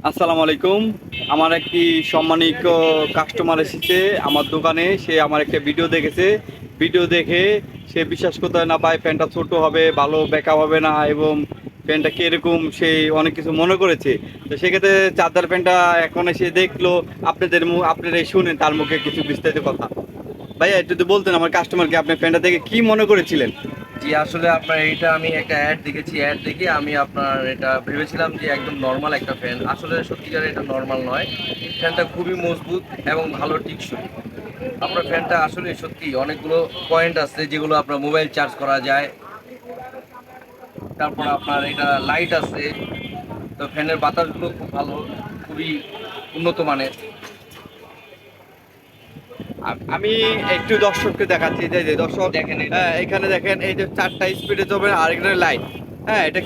আসসালামু আলাইকুম। আমার একটি সম্মানিত কাস্টমার এসেছে আমার দোকানে। সে আমার একটা ভিডিও দেখেছে। ভিডিও দেখে সে বিশ্বাস করতে না পায় ফ্যানটা ছোট হবে, ভালো ব্যাকআপ হবে না, এবং ফ্যানটা কীরকম সে অনেক কিছু মনে করেছে। তো সেক্ষেত্রে চার্জার ফ্যানটা এখন এসে দেখলো। আপনারা শুনেন তার মুখে কিছু বিস্তারিত কথা। ভাইয়া একটু যদি বলতেন আমার কাস্টমারকে আপনি ফ্যানটা দেখে কি মনে করেছিলেন। জি, আসলে আপনার এটা আমি একটা অ্যাড দেখেছি। অ্যাড দেখে আমি আপনার এটা ভেবেছিলাম যে একদম নর্মাল একটা ফ্যান। আসলে সত্যিকার এটা নর্মাল নয়। ফ্যানটা খুবই মজবুত এবং ভালো টিকসই। আপনার ফ্যানটা আসলে সত্যি অনেকগুলো পয়েন্ট আছে যেগুলো আপনার মোবাইল চার্জ করা যায়। তারপর আপনার এটা লাইট আছে। তো ফ্যানের বাতাসগুলো খুব ভালো, খুবই উন্নত মানের। আমি একটু দর্শককে দেখাচ্ছি যে দর্শক দেখেন এটা। হ্যাঁ, এখানে দেখেন এই যে চারটা স্পিডে চলবে আর এখানে লাইট। হ্যাঁ, এটা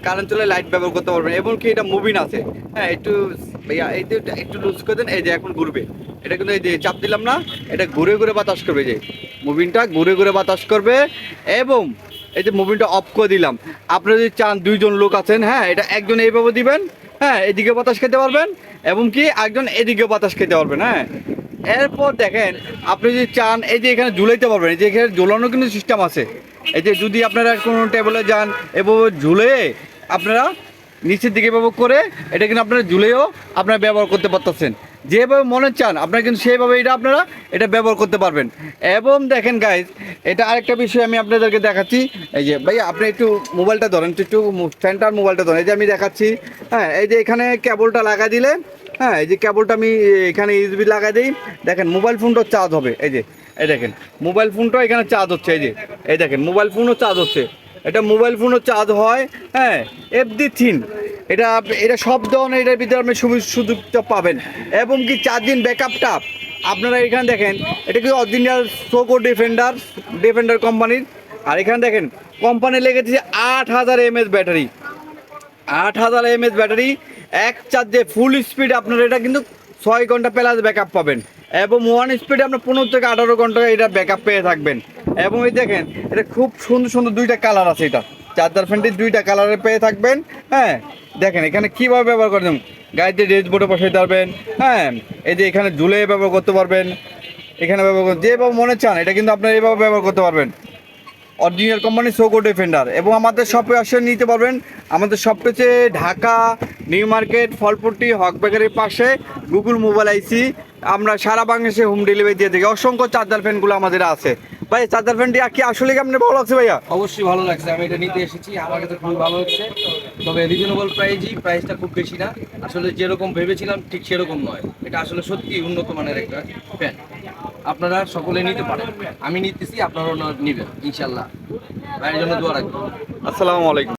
কারেন্ট চলে লাইট ব্যবহার করতে পারবেন, এবং কি এটা মুভিন আছে। হ্যাঁ, একটু ভাইয়া এই যে একটু লুজ করে দেন, এই যে এখন ঘুরবে। এটা কিন্তু এই যে চাপ দিলাম না, এটা ঘুরে ঘুরে বাতাস করবে। যে মুভিনটা ঘুরে ঘুরে বাতাস করবে, এবং এই যে মুভিনটা অফ করে দিলাম। আপনারা যদি চান দুইজন লোক আছেন, হ্যাঁ, এটা একজন এইভাবে দিবেন, হ্যাঁ, এদিকে বাতাস খেতে পারবেন, এবং কি একজন এদিকে বাতাস খেতে পারবেন। হ্যাঁ, এরপর দেখেন আপনি যদি চান এই যে এখানে ঝুলাইতে পারবেন। এই যে এখানে ঝুলানোর কিন্তু সিস্টেম আছে। এই যে যদি আপনারা কোনো টেবিলে যান এভাবে ঝুলে আপনারা নিচের দিকে ব্যবহার করে এটা কিন্তু আপনারা ঝুলেও আপনারা ব্যবহার করতে পারতেছেন। যেভাবে মনে চান আপনারা কিন্তু সেইভাবে এটা ব্যবহার করতে পারবেন। এবং দেখেন গাইজ, এটা আরেকটা বিষয় আমি আপনাদেরকে দেখাচ্ছি। এই যে ভাই আপনি একটু মোবাইলটা ধরেন, একটু সেন্টার মোবাইলটা ধরেন। এই যে আমি দেখাচ্ছি, হ্যাঁ, এই যে এখানে কেবলটা লাগা দিলে, হ্যাঁ, এই যে কেবলটা আমি এখানে ইউএসবি লাগাই দিই। দেখেন মোবাইল ফোনটা চার্জ হবে। এই যে এই দেখেন মোবাইল ফোনটা এখানে চার্জ হচ্ছে। এই দেখেন মোবাইল ফোনও চার্জ হচ্ছে। এটা মোবাইল ফোনও চার্জ হয়। হ্যাঁ, এফডি থিন। এটা সব ধরনের এটার ভিতরে আপনি সুযোগটা পাবেন, এবং কি চার্জিং ব্যাকআপটা আপনারা এখানে দেখেন। এটা কিন্তু অরিজিনাল সোকো ডিফেন্ডার কোম্পানির। আর এখানে দেখেন কোম্পানি লেগেছে 8000 mAh ব্যাটারি। 8000 mAh ব্যাটারি এক চার্জে ফুল স্পিড আপনার এটা কিন্তু 6 ঘন্টা প্লাস ব্যাকআপ পাবেন, এবং ওয়ান স্পিডে আপনার 15 থেকে 18 ঘন্টা এটা ব্যাকআপ পেয়ে থাকবেন। এবং এই দেখেন এটা খুব সুন্দর সুন্দর দুইটা কালার আছে। এটা চার্জার ফ্যানটির দুইটা কালারে পেয়ে থাকবেন। হ্যাঁ, দেখেন এখানে কীভাবে ব্যবহার করবেন। গাড়িতে রেস বোর্ডে বসাইতে পারবেন। হ্যাঁ, এই যে এখানে ঝুলে ব্যবহার করতে পারবেন। এখানে ব্যবহার করতে যেভাবে মনে চান এটা কিন্তু আপনারা এইভাবে ব্যবহার করতে পারবেন। অরিজিনাল কোম্পানি সোকো ডিফেন্ডার। এবং আমাদের শপে আসে নিতে পারবেন। আমাদের শপ হচ্ছে ঢাকা নিউ মার্কেট, ফলপট্টি, হক বেকারির পাশে, গুগল মোবাইল আইসি। আমরা সারা বাংলাদেশে হোম ডেলিভারি দিয়ে থাকি। অসংখ্য চার্জার ফ্যানগুলো আমাদের আছে। ভাই চার্জার ফ্যানটি কি আসলে কি আপনার ভালো লাগছে ভাইয়া? অবশ্যই ভালো লাগছে, আমি এটা নিতে এসেছি, আমার কাছে খুবই ভালো হচ্ছে। তবে রিজনেবল প্রাইসটা খুব বেশি না। আসলে যেরকম ভেবেছিলাম ঠিক সেরকম নয়। এটা আসলে সত্যি উন্নত মানের একটা ফ্যান। আপনারা সকলে নিতে পারেন, আমি নিতেছি, আপনারাও নেবেন ইনশাল্লাহ। ভাইয়ের জন্য দোয়া রাখবেন। আসসালামু আলাইকুম।